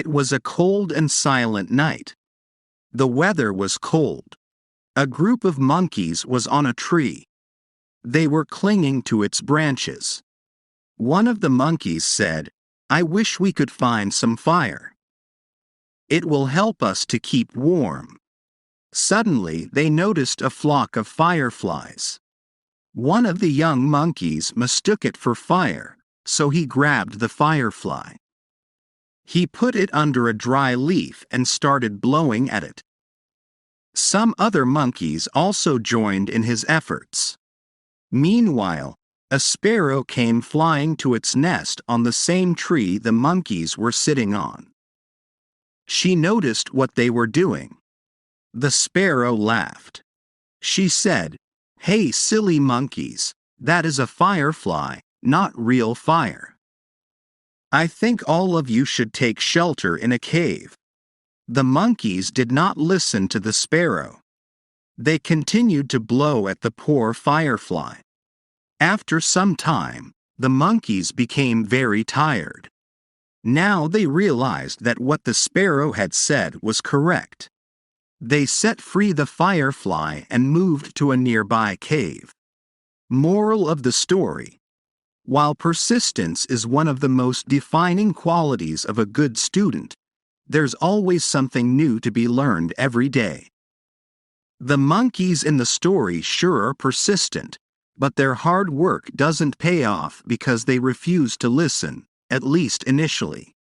It was a cold and silent night. The weather was cold. A group of monkeys was on a tree. They were clinging to its branches. One of the monkeys said, "I wish we could find some fire. It will help us to keep warm." Suddenly they noticed a flock of fireflies. One of the young monkeys mistook it for fire, so he grabbed the firefly. He put it under a dry leaf and started blowing at it. Some other monkeys also joined in his efforts. Meanwhile, a sparrow came flying to its nest on the same tree the monkeys were sitting on. She noticed what they were doing. The sparrow laughed. She said, "Hey, silly monkeys, that is a firefly, not real fire. I think all of you should take shelter in a cave." The monkeys did not listen to the sparrow. They continued to blow at the poor firefly. After some time, the monkeys became very tired. Now they realized that what the sparrow had said was correct. They set free the firefly and moved to a nearby cave. Moral of the story: while persistence is one of the most defining qualities of a good student, there's always something new to be learned every day. The monkeys in the story sure are persistent, but their hard work doesn't pay off because they refuse to listen, at least initially.